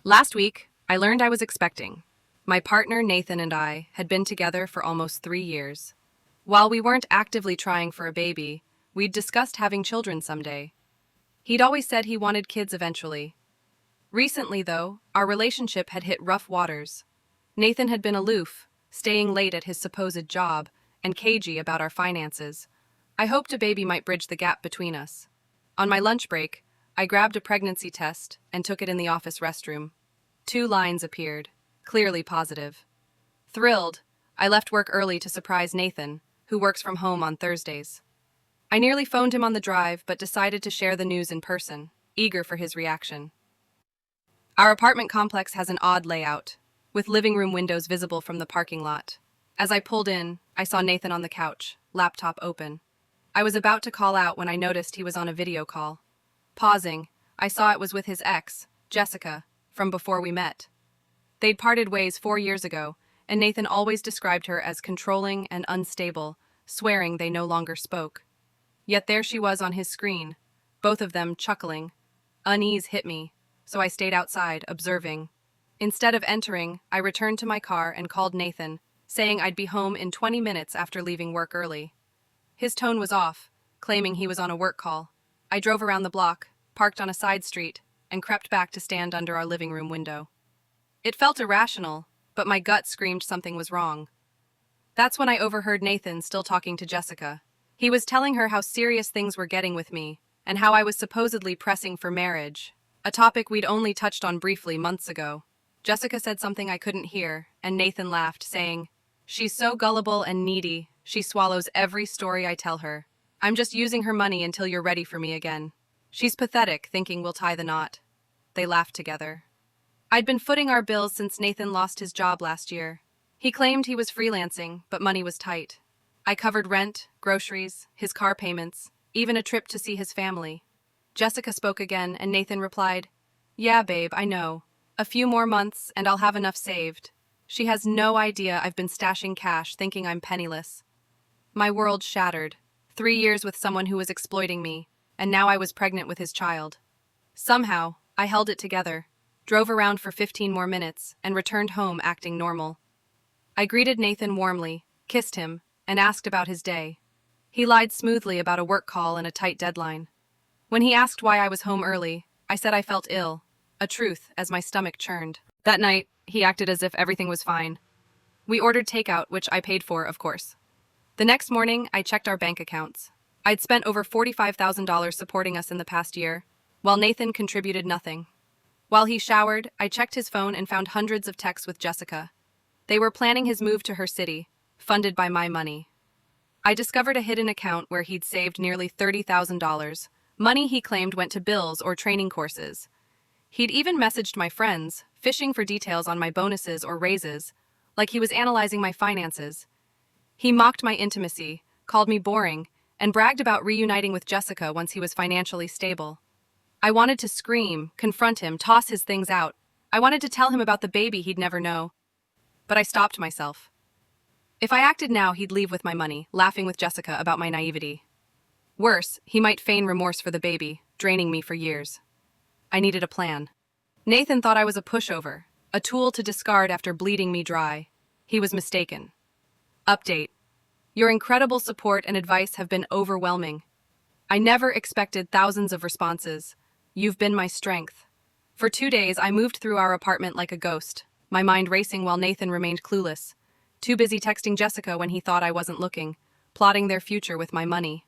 Last week, I learned I was expecting. My partner, Nathan, and I had been together for almost 3 years. While we weren't actively trying for a baby, we'd discussed having children someday. He'd always said he wanted kids eventually. Recently, though, our relationship had hit rough waters. Nathan had been aloof, staying late at his supposed job, and cagey about our finances. I hoped a baby might bridge the gap between us. On my lunch break, I grabbed a pregnancy test and took it in the office restroom. 2 lines appeared, clearly positive. Thrilled, I left work early to surprise Nathan, who works from home on Thursdays. I nearly phoned him on the drive, but decided to share the news in person, eager for his reaction. Our apartment complex has an odd layout, with living room windows visible from the parking lot. As I pulled in, I saw Nathan on the couch, laptop open. I was about to call out when I noticed he was on a video call. Pausing, I saw it was with his ex, Jessica, from before we met. They'd parted ways 4 years ago, and Nathan always described her as controlling and unstable, swearing they no longer spoke. Yet there she was on his screen, both of them chuckling. Unease hit me, so I stayed outside, observing. Instead of entering, I returned to my car and called Nathan, saying I'd be home in 20 minutes after leaving work early. His tone was off, claiming he was on a work call. I drove around the block, parked on a side street, and crept back to stand under our living room window. It felt irrational, but my gut screamed something was wrong. That's when I overheard Nathan still talking to Jessica. He was telling her how serious things were getting with me, and how I was supposedly pressing for marriage, a topic we'd only touched on briefly months ago. Jessica said something I couldn't hear, and Nathan laughed, saying, "She's so gullible and needy, she swallows every story I tell her. I'm just using her money until you're ready for me again. She's pathetic, thinking we'll tie the knot." They laughed together. I'd been footing our bills since Nathan lost his job last year. He claimed he was freelancing, but money was tight. I covered rent, groceries, his car payments, even a trip to see his family. Jessica spoke again, and Nathan replied, "Yeah, babe, I know. A few more months, and I'll have enough saved. She has no idea I've been stashing cash, thinking I'm penniless." My world shattered. 3 years with someone who was exploiting me, and now I was pregnant with his child. Somehow, I held it together, drove around for 15 more minutes, and returned home acting normal. I greeted Nathan warmly, kissed him, and asked about his day. He lied smoothly about a work call and a tight deadline. When he asked why I was home early, I said I felt ill, a truth as my stomach churned. That night, he acted as if everything was fine. We ordered takeout, which I paid for, of course. The next morning, I checked our bank accounts. I'd spent over $45,000 supporting us in the past year, while Nathan contributed nothing. While he showered, I checked his phone and found hundreds of texts with Jessica. They were planning his move to her city, funded by my money. I discovered a hidden account where he'd saved nearly $30,000, money he claimed went to bills or training courses. He'd even messaged my friends, fishing for details on my bonuses or raises, like he was analyzing my finances. He mocked my intimacy, called me boring, and bragged about reuniting with Jessica once he was financially stable. I wanted to scream, confront him, toss his things out. I wanted to tell him about the baby he'd never know. But I stopped myself. If I acted now, he'd leave with my money, laughing with Jessica about my naivety. Worse, he might feign remorse for the baby, draining me for years. I needed a plan. Nathan thought I was a pushover, a tool to discard after bleeding me dry. He was mistaken. Update. Your incredible support and advice have been overwhelming. I never expected thousands of responses. You've been my strength. For 2 days, I moved through our apartment like a ghost, my mind racing while Nathan remained clueless, too busy texting Jessica when he thought I wasn't looking, plotting their future with my money.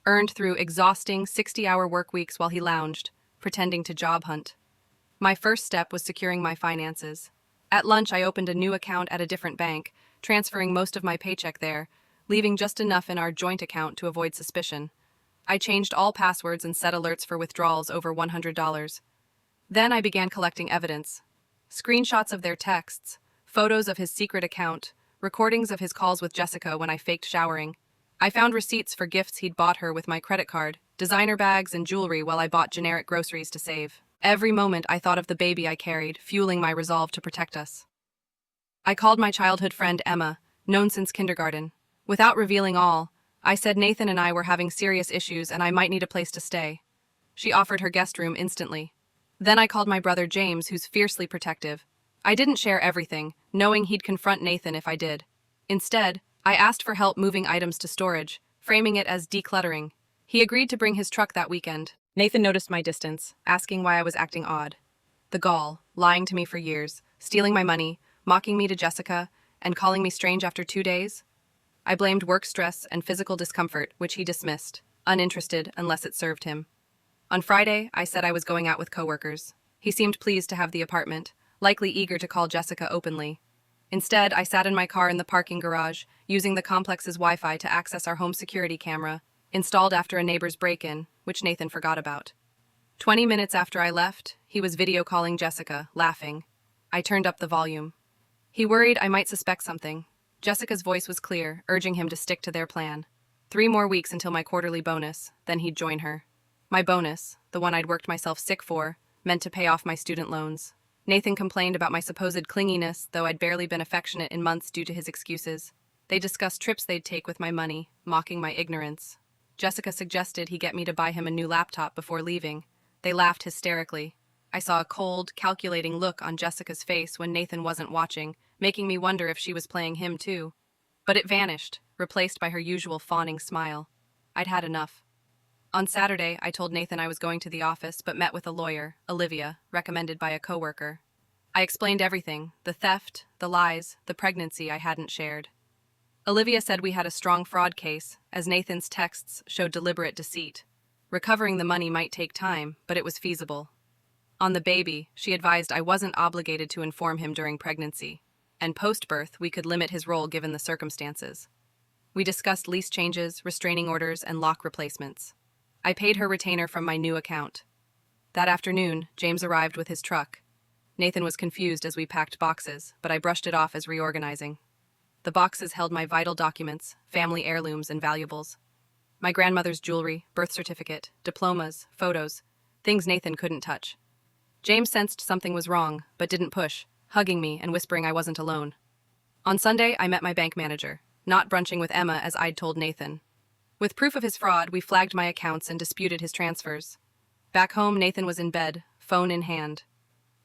Earned through exhausting 60-hour work weeks while he lounged, pretending to job hunt. My first step was securing my finances. At lunch, I opened a new account at a different bank, transferring most of my paycheck there, leaving just enough in our joint account to avoid suspicion. I changed all passwords and set alerts for withdrawals over $100. Then I began collecting evidence. Screenshots of their texts, photos of his secret account, recordings of his calls with Jessica when I faked showering. I found receipts for gifts he'd bought her with my credit card, designer bags and jewelry while I bought generic groceries to save. Every moment I thought of the baby I carried, fueling my resolve to protect us. I called my childhood friend Emma, known since kindergarten. Without revealing all, I said Nathan and I were having serious issues and I might need a place to stay. She offered her guest room instantly. Then I called my brother James, who's fiercely protective. I didn't share everything, knowing he'd confront Nathan if I did. Instead, I asked for help moving items to storage, framing it as decluttering. He agreed to bring his truck that weekend. Nathan noticed my distance, asking why I was acting odd. The gall, lying to me for years, stealing my money, mocking me to Jessica, and calling me strange after 2 days. I blamed work stress and physical discomfort, which he dismissed, uninterested unless it served him. On Friday, I said I was going out with coworkers. He seemed pleased to have the apartment, likely eager to call Jessica openly. Instead, I sat in my car in the parking garage, using the complex's Wi-Fi to access our home security camera, installed after a neighbor's break-in, which Nathan forgot about. 20 minutes after I left, he was video calling Jessica, laughing. I turned up the volume. He worried I might suspect something. Jessica's voice was clear, urging him to stick to their plan. 3 more weeks until my quarterly bonus, then he'd join her. My bonus, the one I'd worked myself sick for, meant to pay off my student loans. Nathan complained about my supposed clinginess, though I'd barely been affectionate in months due to his excuses. They discussed trips they'd take with my money, mocking my ignorance. Jessica suggested he get me to buy him a new laptop before leaving. They laughed hysterically. I saw a cold, calculating look on Jessica's face when Nathan wasn't watching, making me wonder if she was playing him too. But it vanished, replaced by her usual fawning smile. I'd had enough. On Saturday, I told Nathan I was going to the office, but met with a lawyer, Olivia, recommended by a coworker. I explained everything, the theft, the lies, the pregnancy I hadn't shared. Olivia said we had a strong fraud case, as Nathan's texts showed deliberate deceit. Recovering the money might take time, but it was feasible. On the baby, she advised I wasn't obligated to inform him during pregnancy, and post-birth we could limit his role given the circumstances. We discussed lease changes, restraining orders, and lock replacements. I paid her retainer from my new account. That afternoon, James arrived with his truck. Nathan was confused as we packed boxes, but I brushed it off as reorganizing. The boxes held my vital documents, family heirlooms, and valuables. My grandmother's jewelry, birth certificate, diplomas, photos, things Nathan couldn't touch. James sensed something was wrong, but didn't push, hugging me and whispering I wasn't alone. On Sunday, I met my bank manager, not brunching with Emma as I'd told Nathan. With proof of his fraud, we flagged my accounts and disputed his transfers. Back home, Nathan was in bed, phone in hand.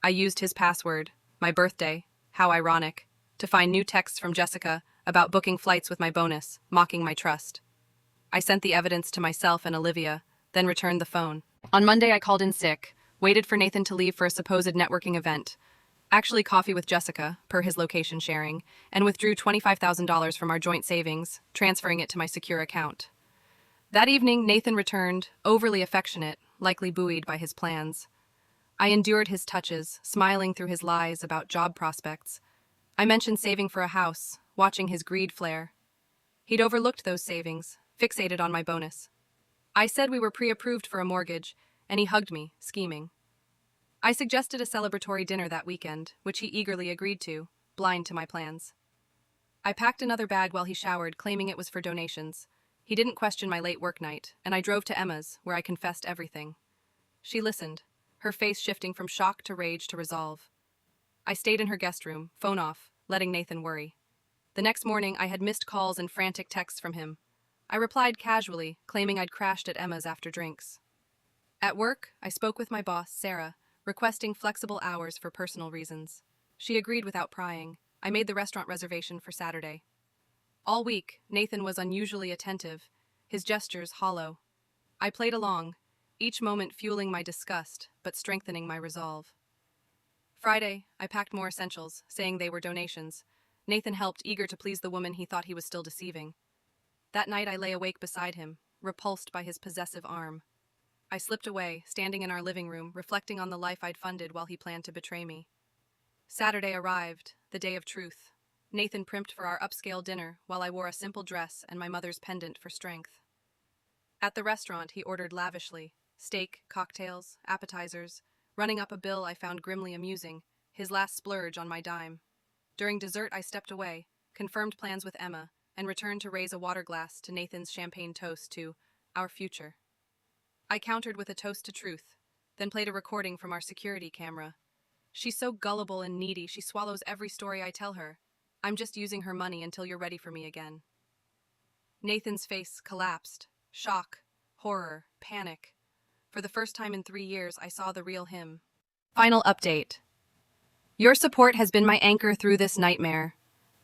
I used his password, my birthday, how ironic, to find new texts from Jessica about booking flights with my bonus, mocking my trust. I sent the evidence to myself and Olivia, then returned the phone. On Monday, I called in sick, waited for Nathan to leave for a supposed networking event, actually coffee with Jessica, per his location sharing, and withdrew $25,000 from our joint savings, transferring it to my secure account. That evening, Nathan returned, overly affectionate, likely buoyed by his plans. I endured his touches, smiling through his lies about job prospects. I mentioned saving for a house, watching his greed flare. He'd overlooked those savings, fixated on my bonus. I said we were pre-approved for a mortgage, and he hugged me, scheming. I suggested a celebratory dinner that weekend, which he eagerly agreed to, blind to my plans. I packed another bag while he showered, claiming it was for donations. He didn't question my late work night, and I drove to Emma's, where I confessed everything. She listened, her face shifting from shock to rage to resolve. I stayed in her guest room, phone off, letting Nathan worry. The next morning, I had missed calls and frantic texts from him. I replied casually, claiming I'd crashed at Emma's after drinks. At work, I spoke with my boss, Sarah, requesting flexible hours for personal reasons. She agreed without prying. I made the restaurant reservation for Saturday. All week, Nathan was unusually attentive, his gestures hollow. I played along, each moment fueling my disgust, but strengthening my resolve. Friday, I packed more essentials, saying they were donations. Nathan helped, eager to please the woman he thought he was still deceiving. That night I lay awake beside him, repulsed by his possessive arm. I slipped away, standing in our living room, reflecting on the life I'd funded while he planned to betray me. Saturday arrived, the day of truth. Nathan primped for our upscale dinner, while I wore a simple dress and my mother's pendant for strength. At the restaurant, he ordered lavishly, steak, cocktails, appetizers, running up a bill I found grimly amusing, his last splurge on my dime. During dessert, I stepped away, confirmed plans with Emma, and returned to raise a water glass to Nathan's champagne toast to our future. I countered with a toast to truth, then played a recording from our security camera. She's so gullible and needy, she swallows every story I tell her. I'm just using her money until you're ready for me again. Nathan's face collapsed. Shock, horror, panic. For the first time in 3 years, I saw the real him. Final update. Your support has been my anchor through this nightmare.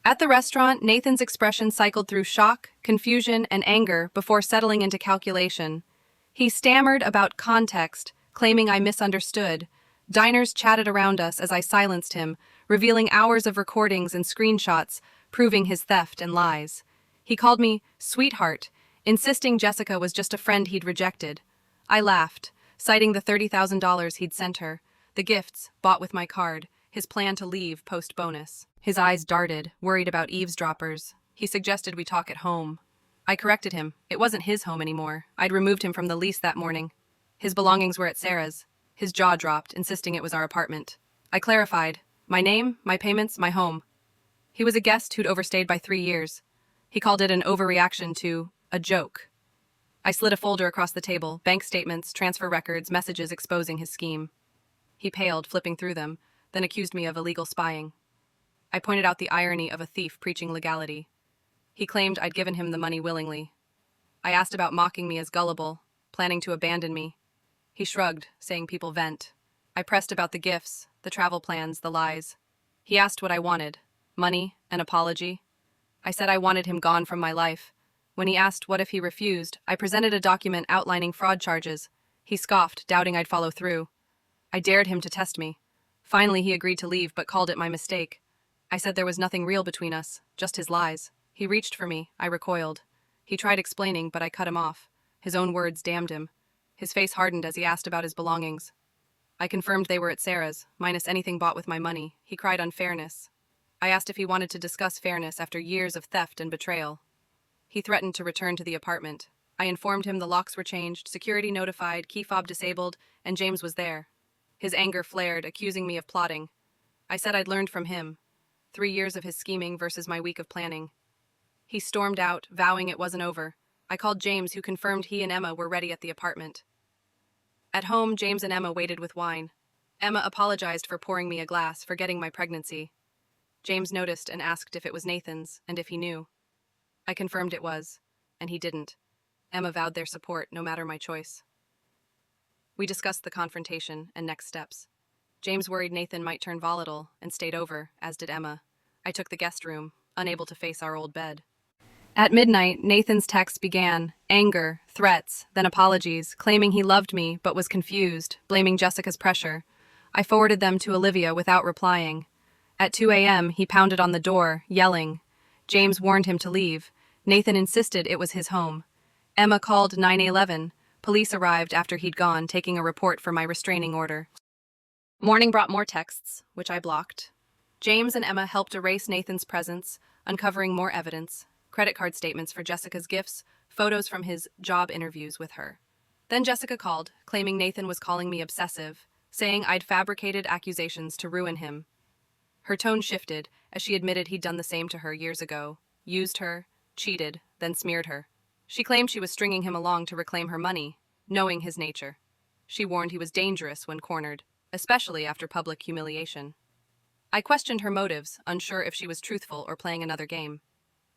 At the restaurant, Nathan's expression cycled through shock, confusion, and anger before settling into calculation. He stammered about context, claiming I misunderstood. Diners chatted around us as I silenced him, revealing hours of recordings and screenshots, proving his theft and lies. He called me sweetheart, insisting Jessica was just a friend he'd rejected. I laughed, citing the $30,000 he'd sent her, the gifts bought with my card, his plan to leave post-bonus. His eyes darted, worried about eavesdroppers. He suggested we talk at home. I corrected him. It wasn't his home anymore. I'd removed him from the lease that morning. His belongings were at Sarah's. His jaw dropped, insisting it was our apartment. I clarified. My name, my payments, my home. He was a guest who'd overstayed by 3 years. He called it an overreaction to a joke. I slid a folder across the table, bank statements, transfer records, messages exposing his scheme. He paled, flipping through them, then accused me of illegal spying. I pointed out the irony of a thief preaching legality. He claimed I'd given him the money willingly. I asked about mocking me as gullible, planning to abandon me. He shrugged, saying people vent. I pressed about the gifts, the travel plans, the lies. He asked what I wanted. Money, an apology. I said I wanted him gone from my life. When he asked what if he refused, I presented a document outlining fraud charges. He scoffed, doubting I'd follow through. I dared him to test me. Finally, he agreed to leave, but called it my mistake. I said there was nothing real between us, just his lies. He reached for me. I recoiled. He tried explaining, but I cut him off. His own words damned him. His face hardened as he asked about his belongings. I confirmed they were at Sarah's, minus anything bought with my money. He cried unfairness. I asked if he wanted to discuss fairness after years of theft and betrayal. He threatened to return to the apartment. I informed him the locks were changed, security notified, key fob disabled, and James was there. His anger flared, accusing me of plotting. I said I'd learned from him. 3 years of his scheming versus my week of planning. He stormed out, vowing it wasn't over. I called James, who confirmed he and Emma were ready at the apartment. At home, James and Emma waited with wine. Emma apologized for pouring me a glass, forgetting my pregnancy. James noticed and asked if it was Nathan's, and if he knew. I confirmed it was, and he didn't. Emma vowed their support, no matter my choice. We discussed the confrontation and next steps. James worried Nathan might turn volatile and stayed over, as did Emma. I took the guest room, unable to face our old bed. At midnight, Nathan's text began, anger, threats, then apologies, claiming he loved me but was confused, blaming Jessica's pressure. I forwarded them to Olivia without replying. At 2 a.m., he pounded on the door, yelling. James warned him to leave. Nathan insisted it was his home. Emma called 911. Police arrived after he'd gone, taking a report for my restraining order. Morning brought more texts, which I blocked. James and Emma helped erase Nathan's presence, uncovering more evidence. Credit card statements for Jessica's gifts, photos from his job interviews with her. Then Jessica called, claiming Nathan was calling me obsessive, saying I'd fabricated accusations to ruin him. Her tone shifted as she admitted he'd done the same to her years ago, used her, cheated, then smeared her. She claimed she was stringing him along to reclaim her money, knowing his nature. She warned he was dangerous when cornered, especially after public humiliation. I questioned her motives, unsure if she was truthful or playing another game.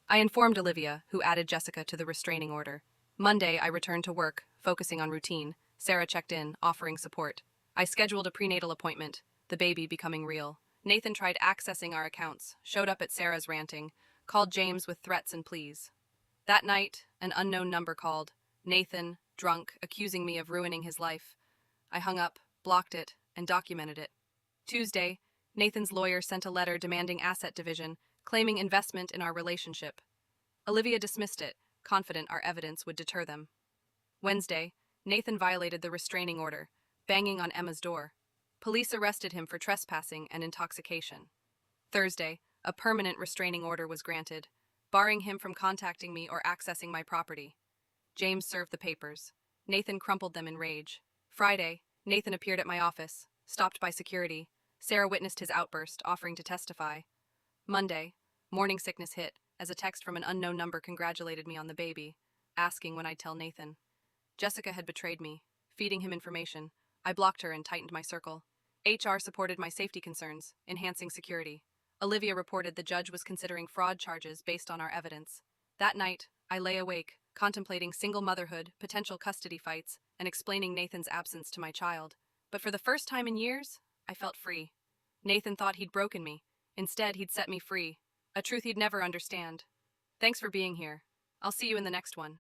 I informed Olivia, who added Jessica to the restraining order. Monday, I returned to work, focusing on routine. Sarah checked in, offering support. I scheduled a prenatal appointment, the baby becoming real. Nathan tried accessing our accounts, showed up at Sarah's ranting, called James with threats and pleas. That night, an unknown number called. Nathan, drunk, accusing me of ruining his life. I hung up, blocked it, and documented it. Tuesday, Nathan's lawyer sent a letter demanding asset division, claiming investment in our relationship. Olivia dismissed it, confident our evidence would deter them. Wednesday, Nathan violated the restraining order, banging on Emma's door. Police arrested him for trespassing and intoxication. Thursday, a permanent restraining order was granted, barring him from contacting me or accessing my property. James served the papers. Nathan crumpled them in rage. Friday, Nathan appeared at my office, stopped by security. Sarah witnessed his outburst, offering to testify. Monday, morning sickness hit, as a text from an unknown number congratulated me on the baby, asking when I'd tell Nathan. Jessica had betrayed me, feeding him information. I blocked her and tightened my circle. HR supported my safety concerns, enhancing security. Olivia reported the judge was considering fraud charges based on our evidence. That night, I lay awake, contemplating single motherhood, potential custody fights, and explaining Nathan's absence to my child. But for the first time in years, I felt free. Nathan thought he'd broken me. Instead, he'd set me free. A truth he'd never understand. Thanks for being here. I'll see you in the next one.